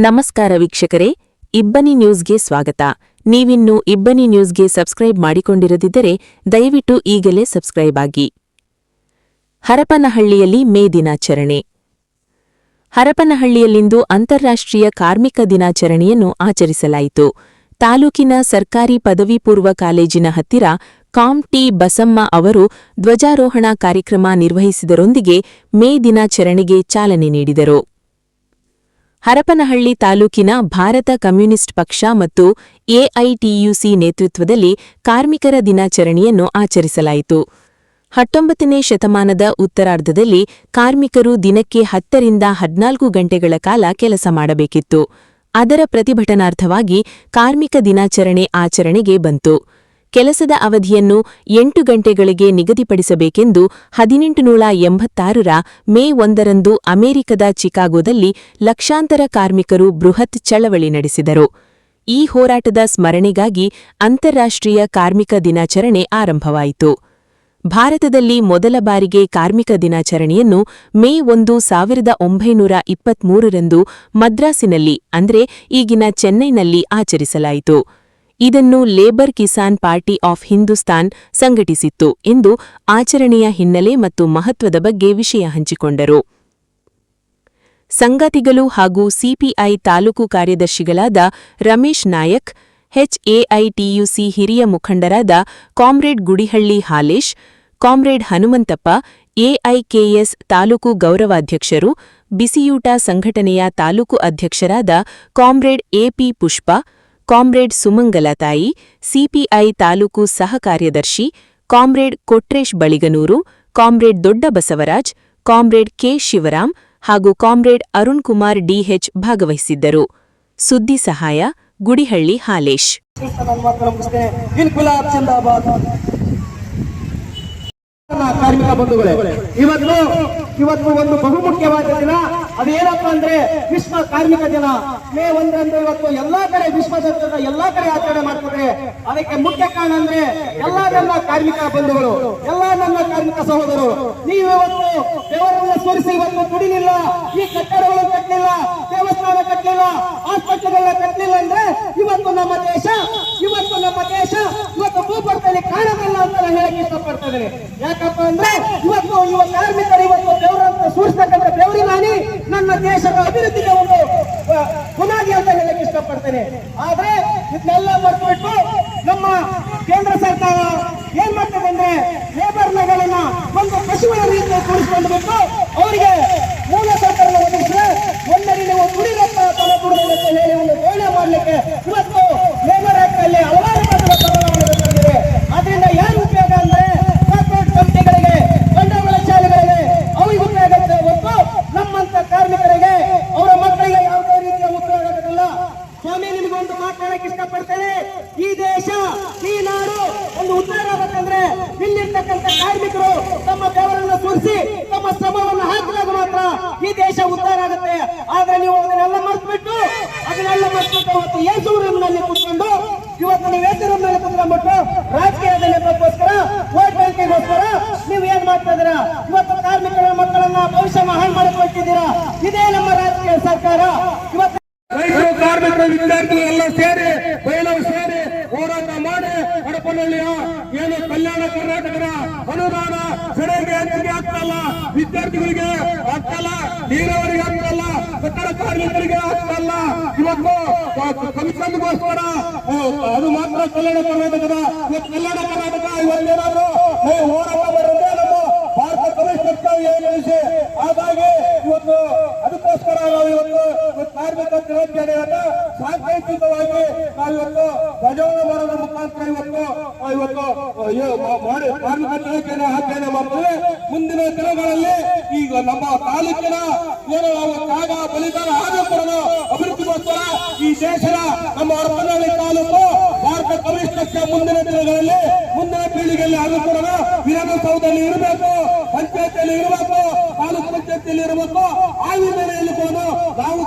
ನಮಸ್ಕಾರ ವೀಕ್ಷಕರೇ, ಇಬ್ಬನಿ ನ್ಯೂಸ್ಗೆ ಸ್ವಾಗತ. ನೀವಿನ್ನೂ ಇಬ್ಬನಿ ನ್ಯೂಸ್ಗೆ ಸಬ್ಸ್ಕ್ರೈಬ್ ಮಾಡಿಕೊಂಡಿರದಿದ್ದರೆ ದಯವಿಟ್ಟು ಈಗಲೇ ಸಬ್ಸ್ಕ್ರೈಬ್ ಆಗಿ. ಹರಪನಹಳ್ಳಿಯಲ್ಲಿ ಮೇ ದಿನಾಚರಣೆ. ಹರಪನಹಳ್ಳಿಯಲ್ಲಿಂದು ಅಂತಾರಾಷ್ಟ್ರೀಯ ಕಾರ್ಮಿಕ ದಿನಾಚರಣೆಯನ್ನು ಆಚರಿಸಲಾಯಿತು. ತಾಲೂಕಿನ ಸರ್ಕಾರಿ ಪದವಿ ಪೂರ್ವ ಕಾಲೇಜಿನ ಹತ್ತಿರ ಕಾಂ ಟಿ ಬಸಮ್ಮ ಅವರು ಧ್ವಜಾರೋಹಣ ಕಾರ್ಯಕ್ರಮ ನಿರ್ವಹಿಸಿದರೊಂದಿಗೆ ಮೇ ದಿನಾಚರಣೆಗೆ ಚಾಲನೆ ನೀಡಿದರು. ಹರಪನಹಳ್ಳಿ ತಾಲೂಕಿನ ಭಾರತ ಕಮ್ಯುನಿಸ್ಟ್ ಪಕ್ಷ ಮತ್ತು ಎಐಟಿಯುಸಿ ನೇತೃತ್ವದಲ್ಲಿ ಕಾರ್ಮಿಕರ ದಿನಾಚರಣೆಯನ್ನು ಆಚರಿಸಲಾಯಿತು. 19ನೇ ಶತಮಾನದ ಉತ್ತರಾರ್ಧದಲ್ಲಿ ಕಾರ್ಮಿಕರು ದಿನಕ್ಕೆ 10 ರಿಂದ 14 ಗಂಟೆಗಳ ಕಾಲ ಕೆಲಸ ಮಾಡಬೇಕಿತ್ತು. ಅದರ ಪ್ರತಿಭಟನಾರ್ಥವಾಗಿ ಕಾರ್ಮಿಕ ದಿನಾಚರಣೆ ಆಚರಣೆಗೆ ಬಂತು. ಕೆಲಸದ ಅವಧಿಯನ್ನು 8 ಗಂಟೆಗಳಿಗೆ ನಿಗದಿಪಡಿಸಬೇಕೆಂದು 1886ರ ಮೇ 1ರಂದು ಅಮೆರಿಕದ ಚಿಕಾಗೋದಲ್ಲಿ ಲಕ್ಷಾಂತರ ಕಾರ್ಮಿಕರು ಬೃಹತ್ ಚಳವಳಿ ನಡೆಸಿದರು. ಈ ಹೋರಾಟದ ಸ್ಮರಣೆಗಾಗಿ ಅಂತಾರಾಷ್ಟ್ರೀಯ ಕಾರ್ಮಿಕ ದಿನಾಚರಣೆ ಆರಂಭವಾಯಿತು. ಭಾರತದಲ್ಲಿ ಮೊದಲ ಬಾರಿಗೆ ಕಾರ್ಮಿಕ ದಿನಾಚರಣೆಯನ್ನು ಮೇ 1, 1923ರಂದು ಮದ್ರಾಸಿನಲ್ಲಿ ಅಂದ್ರೆ ಈಗಿನ ಚೆನ್ನೈನಲ್ಲಿ ಆಚರಿಸಲಾಯಿತು. ಇದನ್ನು labour Kisan party of Hindustan ಸಂಘಟಿಸಿತ್ತು ಎಂದು ಆಚರಣೆಯ ಹಿನ್ನೆಲೆ ಮತ್ತು ಮಹತ್ವದ ಬಗ್ಗೆ ವಿಷಯ ಹಂಚಿಕೊಂಡರು. ಸಂಗಾತಿಗಳು ಹಾಗೂ ಸಿಪಿಐ ತಾಲೂಕು ಕಾರ್ಯದರ್ಶಿಗಳಾದ ರಮೇಶ್ ನಾಯಕ್, ಎಚ್ಎಐಟಿಯುಸಿ ಹಿರಿಯ ಮುಖಂಡರಾದ comrade Gudihalli Halesh, comrade Hanumanthappa, AIKS taluk ಗೌರವಾಧ್ಯಕ್ಷರು, ಬಿಸಿಯೂಟ ಸಂಘಟನೆಯ ತಾಲೂಕು ಅಧ್ಯಕ್ಷರಾದ ಕಾಮ್ರೇಡ್ ಎಪಿ ಪುಷ್ಪ, ಕಾಮ್ರೇಡ್ ಸುಮಂಗಲತಾಯಿ, ಸಿಪಿಐ ತಾಲೂಕು ಸಹ ಕಾರ್ಯದರ್ಶಿ ಕಾಮ್ರೇಡ್ ಕೊಟ್ರೇಶ್ ಬಳಿಗನೂರು, ಕಾಮ್ರೇಡ್ ದೊಡ್ಡ ಬಸವರಾಜ್, ಕಾಮ್ರೇಡ್ ಕೆ ಶಿವರಾಮ್ ಹಾಗೂ ಕಾಮ್ರೇಡ್ ಅರುಣ್ ಕುಮಾರ್ ಡಿಎಚ್ ಭಾಗವಹಿಸಿದ್ದರು. ಸುದ್ದಿ ಸಹಾಯ ಗುಡಿಹಳ್ಳಿ ಹಾಲೇಶ್. ಕಾರ್ಮಿಕ ಬಂಧುಗಳೇ, ಇವತ್ತು ಒಂದು ಬಹುಮುಖ್ಯವಾದ ದಿನ. ಅದೇನಪ್ಪ ಅಂದ್ರೆ ವಿಶ್ವ ಕಾರ್ಮಿಕ ದಿನ. ಮೇ 1ರಂದು ಇವತ್ತು ಎಲ್ಲಾ ಕಡೆ ವಿಶ್ವದ ಎಲ್ಲಾ ಕಡೆ ಆಚರಣೆ ಮಾಡ್ತಾರೆ. ಅದಕ್ಕೆ ಮುಖ್ಯ ಕಾರಣ ಅಂದ್ರೆ ಎಲ್ಲಾ ನನ್ನ ಕಾರ್ಮಿಕ ಬಂಧುಗಳು, ಎಲ್ಲಾ ನನ್ನ ಕಾರ್ಮಿಕ ಸಹೋದರರು, ನೀವು ಇವತ್ತು ಬೆವರನ್ನು ಸುರಿಸಿ ಇವತ್ತು ದುಡಿಲಿಲ್ಲ, ಈ ಕಟ್ಟಡಗಳನ್ನು ಕಟ್ಟಲಿಲ್ಲ, ದೇವಸ್ಥಾನ ಕಟ್ಟಲಿಲ್ಲ, ಆಸ್ಪತ್ರೆಗಳನ್ನ ಕಟ್ಟಲಿಲ್ಲ ಅಂದ್ರೆ ಇವತ್ತು ನಮ್ಮ ದೇಶ ಭೂಪಟದಲ್ಲಿ ಕಾಣಬಲ್ಲ ಅಂತ ಹೇಳಕ್ಕೆ ಇಷ್ಟಪಡ್ತಾ ಇದ್ದೇನೆ. ಯಾಕಪ್ಪ ಅಂದ್ರೆ ಇವತ್ತು ಕಾರ್ಮಿಕರು ಇವತ್ತು ಬೆವರನ್ನು ಸುರಿಸ್ತಕ್ಕಂಥ ಬೆವರಿನಾನಿ ನನ್ನ ದೇಶದ ಅಭಿವೃದ್ಧಿಗೆ ಒಂದು ಬುನಾದಿ ಅಂತ ಹೇಳಕ್ಕೆ ಇಷ್ಟಪಡ್ತೇನೆ. ಆದ್ರೆ ಇದನ್ನೆಲ್ಲ ಮರೆತುಬಿಟ್ಟು ನಮ್ಮ ಕೇಂದ್ರ ಸರ್ಕಾರ ಏನ್ ಮಾಡ್ತದೆ ಅಂದ್ರೆ ಲೇಬರ್ಗಳನ್ನ ಒಂದು ಪಶುಗಳ ರೀತಿಯಲ್ಲಿ ಕೂರಿಸಿಕೊಂಡು ಬಿಟ್ಟು ಅವರಿಗೆ ಮೂಲ ಸೌಕರ್ಯ ಒದಗಿಸಿದ್ರೆ ಒಂದರಲ್ಲಿ ನೀವು ದುಡಿರಪ್ಪ ತಲೆ ದುಡಿದ ಅಂತ ಹೇಳಿ ಒಂದು ಘೋಷಣೆ ಮಾಡಲಿಕ್ಕೆ ಇವತ್ತು ಲೇಬರ್ ಆಕ್ಟ್ ಅಲ್ಲಿ ಹಲವಾರು ಬದಲಾವಣೆ ತಂದಿದೆ. ಅದರಿಂದ ಏನು ಉಪಯೋಗ ಅಂದ್ರೆ ಕಾರ್ಪೊರೇಟ್ ಕಂಪನಿಗಳಿಗೆ, ಬಂಡವಾಳಶಾಲಿಗಳಿಗೆ ಅವರಿಗೆ ಉಪಯೋಗ ಆಗುತ್ತೆ ಹೊತ್ತು ನಮ್ಮಂತ ಕಾರ್ಮಿಕರಿಗೆ, ಅವರ ಮಕ್ಕಳಿಗೆ ಯಾವುದೇ ರೀತಿಯ ಉಪಯೋಗ ಆಗೋದಿಲ್ಲ. ಸ್ವಾಮಿ, ನಿಮಗೊಂದು ಮಾತಾಡಕ್ಕೆ ಇಷ್ಟಪಡ್ತೇನೆ. ಈ ದೇಶ, ಈ ನಾಡು ಒಂದು ಉದ್ಧಾರ ಆಗಬೇಕಂದ್ರೆ ಇಲ್ಲಿರ್ತಕ್ಕಂಥ ಕಾರ್ಮಿಕರು ತಮ್ಮ ಬೆವರನ್ನು ಸುರಿಸಿ ತಮ್ಮ ಶ್ರಮವನ್ನು ಹಾಕಿದಾಗ ಮಾತ್ರ ಈ ದೇಶ ಉದ್ಧಾರ ಆಗುತ್ತೆ. ಆದ್ರೆ ನೀವು ಅದನ್ನೆಲ್ಲ ಮರೆತುಬಿಟ್ಟು ಇವತ್ತು ಏಸು ರೂಮ್ನಲ್ಲಿ ಕುತ್ಕೊಂಡು ಇವತ್ತು ನೀವು ಏಸು ರೂಮ್ನಲ್ಲಿ ಕುತ್ಕೊಂಡ್ಬಿಟ್ಟು ರಾಜಕೀಯದ ನೆಪಕ್ಕೋಸ್ಕರ, ವೋಟ್ ಬ್ಯಾಂಕಿಗೋಸ್ಕರ ನೀವು ಏನ್ ಮಾಡ್ತಾ ಇದ್ದೀರಾ? ಇವತ್ತು ಕಾರ್ಮಿಕರ ಮಕ್ಕಳನ್ನ ಭವಿಷ್ಯ ಹಾಳು ಮಾಡಿಕೊಟ್ಟಿದ್ದೀರಾ. ಇದೇ ನಮ್ಮ ರಾಜಕೀಯ ಸರ್ಕಾರ. ಇವತ್ತು ರೈತರು, ಕಾರ್ಮಿಕರು, ವಿದ್ಯಾರ್ಥಿಗಳು ಎಲ್ಲ ಸೇರಿ ಬಯಲು ಸೇರಿ ಹೋರಾಟ ಮಾಡಿ ಹರಪನಹಳ್ಳಿಯ ಏನು ಕಲ್ಯಾಣ ಕರ್ನಾಟಕದ ಅನುದಾನ ಸೆರೆಗೆ ಹಂಚಿಕೆ ಆಗ್ತಲ್ಲ, ವಿದ್ಯಾರ್ಥಿಗಳಿಗೆ ಆಗ್ತಲ್ಲ, ನೀರಾವರಿಗೆ ಆಗ್ತಲ್ಲ, ಕಟ್ಟಡ ಕಾರ್ಮಿಕರಿಗೆ ಆಗ್ತಲ್ಲ, ಇವತ್ತು ಕಮಿಷನ್ಗೋಸ್ಕರ ಅದು ಮಾತ್ರ ಕಲ್ಯಾಣ ಕರ್ನಾಟಕದ ಕಲ್ಯಾಣ ಕರ್ನಾಟಕ ಇವತ್ತೇನಾದ್ರು ಹೋರಾಟ ಮಾಡಿದ್ರೆ ನಮ್ಮ ಭಾರತ ಕಮ್ಯುನಿಸ್ಟ್ ಏನಿಸಿ. ಹಾಗಾಗಿ ಇವತ್ತು ಅದಕ್ಕೋಸ್ಕರ ನಾವು ಇವತ್ತು ಕಾರ್ಮಿಕ ದಿನಾಚರಣೆಯನ್ನ ಸಾಂಕೇತಿಕವಾಗಿ ನಾವಿವತ್ತು ಧ್ವಜಾರೋಹಣ ಮಾಡೋದ್ರ ಮುಖಾಂತರ ಇವತ್ತು ಕಾರ್ಮಿಕ ದಿನಾಚರಣೆ ಆಚರಣೆ ಮಾಡ್ತೇವೆ. ಮುಂದಿನ ದಿನಗಳಲ್ಲಿ ಈಗ ನಮ್ಮ ತಾಲೂಕಿನ ಏನು ನಾವು ತ್ಯಾಗ ಬಲಿದಾನ ಆದರೂ ಕೂಡ ಅಭಿವೃದ್ಧಿಗೋಸ್ಕರ ಈ ದೇಶದ ನಮ್ಮ ಹರಪನಹಳ್ಳಿ ತಾಲೂಕು ಭಾರತ ಕಮ್ಯುನಿಸ್ಟ್ ಪಕ್ಷ ಮುಂದಿನ ದಿನಗಳಲ್ಲಿ, ಮುಂದಿನ ಪೀಳಿಗೆಯಲ್ಲಿ ಆದರೂ ಕೂಡ ವಿಧಾನಸೌಧದಲ್ಲಿ ಇರಬೇಕು, ಪಂಚಾಯತಿಯಲ್ಲಿ ಇರಬೇಕು, ತಾಲೂಕು ಪಂಚಾಯತಿಯಲ್ಲಿ ಇರಬೇಕು. ಆ ಹಿನ್ನೆಲೆಯಲ್ಲಿ ಕೂಡ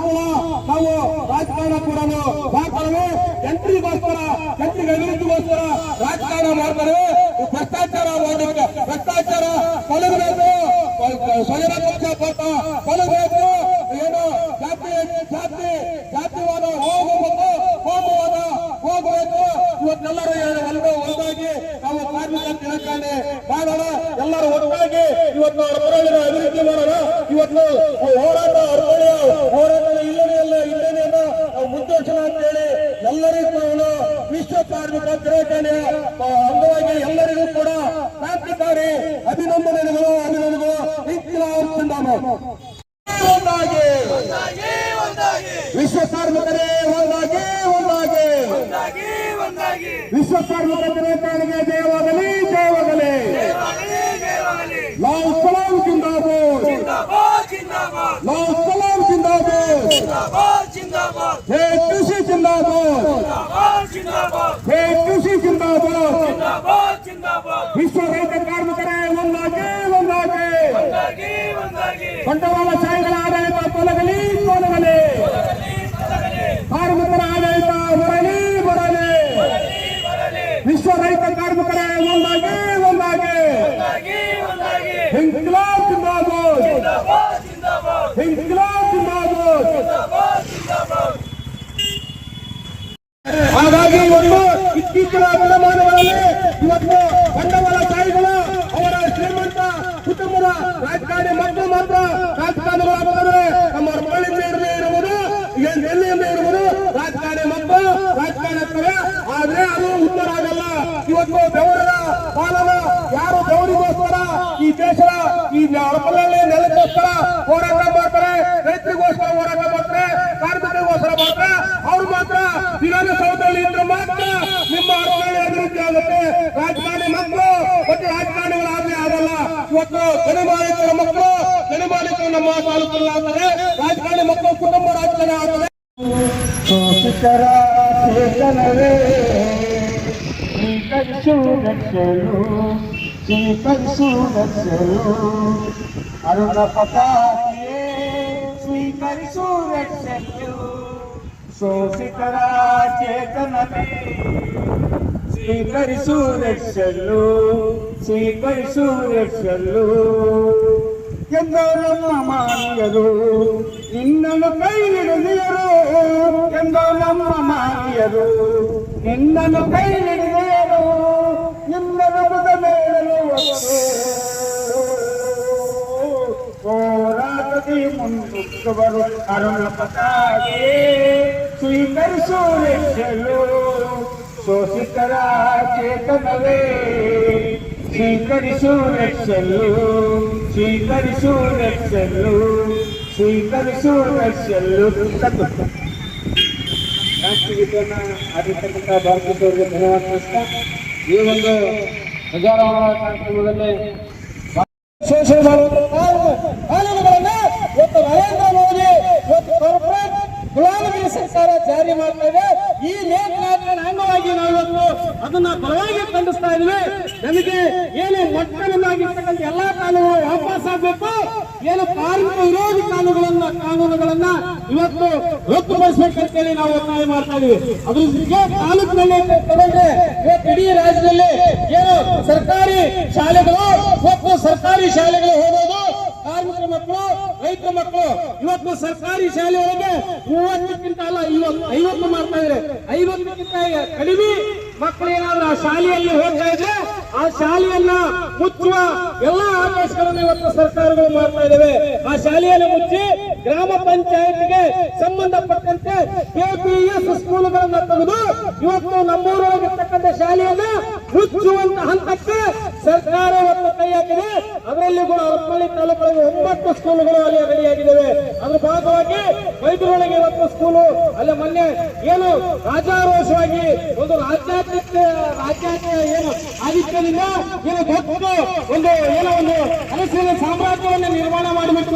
ನಾವು ರಾಜಕಾರಣ ಕೂಡ ಮಾಡ್ತಾರೆ. ಜನರಿಗೆ ಅಭಿವೃದ್ಧಿಗೋಸ್ಕರ ರಾಜಕಾರಣ ಮಾಡ್ತಾರೆ. ಭ್ರಷ್ಟಾಚಾರ ಕೊಲಗಬೇಕು, ಸ್ವಜನ ಪಕ್ಷಪಾತ ಕೊಲಗಬೇಕು, ಏನು ಜಾತಿ ದಿನಾಚರಣೆ ಮಾಡೋಣ. ಎಲ್ಲರೂ ಒಟ್ಟಾಗಿ ಇವತ್ತು ಅರಪಳ್ಳಿನ ಅಭಿವೃದ್ಧಿ ಮಾಡೋಣ. ಇವತ್ತು ಹೋರಾಟ ಅರಪಳ್ಳಿಯ ಹೋರಾಟದ ಹಿನ್ನೆಲೆಯನ್ನ ಮುಂದುವರಿಸೋಣ ಅಂತ ಹೇಳಿ ಎಲ್ಲರಿಗೂ ವಿಶ್ವ ಕಾರ್ಮಿಕ ದಿನಾಚರಣೆಯ ಅಂಗವಾಗಿ ಎಲ್ಲರಿಗೂ ಕೂಡ ಕ್ರಾಂತಿಕಾರಿ ಅಭಿನಂದನೆಗಳು. ಇನ್ಕ್ಲಾಬ್ ಜಿಂದಾಬಾದ್. ಒಂದಾಗಿ ವಿಶ್ವ ಕಾರ್ಮಿಕರೇ ಒಂದಾಗಿ ವಿಶ್ವ ಕಾರ್ಮಿಕ ದಿನಾಚರಣೆಗೆ ಜಯವಾಗಲಿ. ಲಾಲ್ ಸಲಾಂ ಜಿಂದಾಬಾದ್. ಲಾಲ್ ಸಲಾಂ ಜಿಂದಾಬಾದ್. ಹೇ ಕೃಷಿ ಜಿಂದಾಬಾದ್. ಹೇ ಕೃಷಿ ಜಿಂದಾಬಾದ್. ವಿಶ್ವ ರೈತ ಕಾರ್ಮಿಕರೇ ಒಂದಾಗಿ ಬಂಡವಾಳಶಾಹಿಗಳ ಆಡಳಿತ ತೊಲಗಲಿ. ಕಾರ್ಮಿಕರ ಆಡಳಿತ ಬರಲಿ. ವಿಶ್ವ ರೈತ ಕಾರ್ಮಿಕರೇ ಒಂದಾಗಿ ಇನ್ಕ್ಲಾಬ್ ಜಿಂದಾಬಾದ್. ಹಾಗಾಗಿ ಇವತ್ತು ಇತ್ತೀಚಿನ ದಿನಮಾನಗಳಲ್ಲಿ ಇವತ್ತು ಬಂಡವಾಳಶಾಹಿಗಳು ಅವರ ಶ್ರೀಮಂತ ಕುಟುಂಬದ ರಾಜಕಾರಣಿ ಮಕ್ಕಳು ಮಾತ್ರ ರಾಜಕಾರಣಿಗಳಾಗುತ್ತದೆ. ನಮ್ಮ ಅರಪಳ್ಳಿಯಿಂದ ಇರುವುದು ಎಲ್ಲಿಯಿಂದ ಇರುವುದು ರಾಜಕಾರಣಿ ಮಕ್ಕಳು ರಾಜಕಾರಣಿ. ಆದ್ರೆ ಅದು ಉತ್ತರ ಆಗಲ್ಲ. ಇವತ್ತು ಬೆವರದ ಪಾಲನ ಯಾರು ಬೆವರಿಗೋಸ್ಕರ ಈ ದೇಶದ ಈ ಅರಪಳ್ಳಿ ನೆಲಕ್ಕೋಸ್ಕರ ಹೋರಾಟ ಮಾಡ್ತಾರೆ, ರೈತರಿಗೋಸ್ಕರ ಹೋರಾಟ ಮಾಡ್ತಾರೆ, ಕಾರ್ಮಿಕರಿಗೋಸ್ಕರ ಮಾಡ್ತಾರೆ, ಅವ್ರು ಮಾತ್ರ ವಿಧಾನಸೌಧದಲ್ಲಿ ಇದ್ರೆ ಮಾತ್ರ ನಿಮ್ಮ ಅರಪಳ್ಳಿ ಅಭಿವೃದ್ಧಿ ಆಗುತ್ತೆ. ರಾಜಕಾರಣಿ ಮಕ್ಕಳು ಮತ್ತು ರಾಜಕಾರಣಿಗಳಾಗಲೇ ಆಗಲ್ಲ. ಇವತ್ತು ಗಣಿಮಾಲೀಕರ ಮಕ್ಕಳು ಗಣಿಮಾಲೀಕರು ನಮ್ಮ ತಾಲೂಕಲ್ಲಿ ಆಗ್ತಾರೆ, ರಾಜಕಾರಣಿ ಮಕ್ಕಳು ಕುಟುಂಬ ರಾಜಕಾರಣಿ ಆಗ್ತದೆ. ಶೋಷಿತರ ಚೇತನವೇ ಸ್ವೀಕರಿಸು ಅರುಣ ಪತಾಕಿಯೇ ಸ್ವೀಕರಿಸು ಶೋಷಿತರ ಚೇತನವೇ ಸ್ವೀಕರಿಸು ಎಂದೋ ನಮ್ಮ ಮಾನಿಯರು ನಿನ್ನನ್ನು ಕೈ ಹಿಡಿದಿಯರು. ಎಂದೋ ನಮ್ಮ ಮಾನಿಯರು ನಿನ್ನನ್ನು ಕೈ ಹಿಡಿದಿಯರು. ನಿನ್ನನ್ನು ಮೇಳಲು ಹೋರಾಟದಿ ಮುಂದುವರು ಅರುಣ ಪತಾಕೆ ಸ್ವೀಕರಿಸು ಶೋಷಿತರ ಚೇತನವೇ ಸ್ವೀಕರಿಸು ರಾಷ್ಟ್ರಗೀತೆಯನ್ನು ಆಡಿರ್ತಕ್ಕಂಥ ಭಾರತೀಯವರಿಗೆ ಧನ್ಯವಾದ ತಿಳಿಸ್ತಾ ಈ ಒಂದು ಧ್ವಜಾರೋಹಣ ಕಾರ್ಯಕ್ರಮದಲ್ಲಿ ಶೋಷಣೆ ಮಾಡುವಂತ ಕಾನೂನುಗಳನ್ನ ಇವತ್ತು ನರೇಂದ್ರ ಮೋದಿ ಇವತ್ತು ಕಾರ್ಪೊರೇಟ್ ಗುಲಾಮಗಿರಿ ಸರ್ಕಾರ ಜಾರಿ ಮಾಡ್ತಾ ಇದೆ. ಈ ನೇತೃತ್ವದ ಅಂಗವಾಗಿ ನಾವು ಇವತ್ತು ಅದನ್ನ ಬಲವಾಗಿ ಖಂಡಿಸ್ತಾ ಇದ್ವಿ. ನಮಗೆ ಏನು ಮೊಟ್ಟಮೊದಲಾಗಿರ್ತಕ್ಕಂಥ ಎಲ್ಲಾ ಕಾನೂನುಗಳು ವಾಪಸ್ ಆಗಬೇಕು. ಏನು ಕಾರ್ಮಿಕ ವಿರೋಧಿ ಕಾನೂನುಗಳನ್ನ ಇವತ್ತು ರದ್ದುಪಡಿಸಬೇಕಂತೇಳಿ ನಾವು ಒತ್ತಾಯ ಮಾಡ್ತಾ ಇದೀವಿ. ಅದ್ರ ಜೊತೆಗೆ ತಾಲೂಕಿನಲ್ಲಿ ತಗೊಂಡ್ರೆ ಇವತ್ತು ಇಡೀ ರಾಜ್ಯದಲ್ಲಿ ಏನು ಸರ್ಕಾರಿ ಶಾಲೆಗಳು ಮತ್ತು ಸರ್ಕಾರಿ ಶಾಲೆಗಳು ಹೋಗೋದು ಕಾರ್ಮಿಕರ ಮಕ್ಕಳು ರೈತರ ಮಕ್ಕಳು ಇವತ್ತು ಸರ್ಕಾರಿ ಶಾಲೆ ಒಳಗೆ 30ಕ್ಕಿಂತ ಅಲ್ಲ 50 ಮಾಡ್ತಾ ಇದ್ದಾರೆ. 50ಕ್ಕಿಂತ ಕಡಿಮೆ ಮಕ್ಕಳು ಏನಾದ್ರೂ ಆ ಶಾಲೆಯಲ್ಲಿ ಹೋಗ್ತಾ ಇದ್ರೆ ಆ ಶಾಲೆಯನ್ನ ಮುಚ್ಚುವ ಎಲ್ಲಾ ಆದೇಶಗಳನ್ನು ಇವತ್ತು ಸರ್ಕಾರಗಳು ಮಾಡ್ತಾ ಇದ್ದೇವೆ. ಆ ಶಾಲೆಯನ್ನು ಮುಚ್ಚಿ ಗ್ರಾಮ ಪಂಚಾಯತ್ಗೆ ಸಂಬಂಧಪಟ್ಟಂತೆ ಕೆಪಿಎಸ್ ಸ್ಕೂಲ್ಗಳನ್ನ ತೆಗೆದು ಇವತ್ತು ನಮ್ಮೂರೊಳಗಿರ್ತಕ್ಕಂಥ ಶಾಲೆಯನ್ನ ಮುಚ್ಚುವಂತ ಹಂತಕ್ಕೆ ಸರ್ಕಾರ ಇವತ್ತು ಕೈ ಹಾಕಿದೆ. ಅದರಲ್ಲಿ ಕೂಡ ಅರಪಳ್ಳಿ ತಾಲೂಕಿನಲ್ಲಿ 9 ಸ್ಕೂಲ್ಗಳು ಅಲ್ಲಿ ರೆಡಿಯಾಗಿದ್ದಾವೆ. ಅದ್ರ ಭಾಗವಾಗಿ ವೈದ್ಯರೊಳಗೆ ಇವತ್ತು ಸ್ಕೂಲು ಅಲ್ಲಿ ಮೊನ್ನೆ ಏನು ರಾಜಾರೋಷವಾಗಿ ಒಂದು ರಾಜ್ಯಾದ್ಯಂತ ಏನು ಆದಿತ್ಯದಿಂದ ಏನು ದೊಡ್ಡ ಒಂದು ಏನೋ ಒಂದು ಅರಸಿನ ಸಾಮ್ರಾಜ್ಯವನ್ನು ನಿರ್ಮಾಣ ಮಾಡಿಬಿಟ್ಟು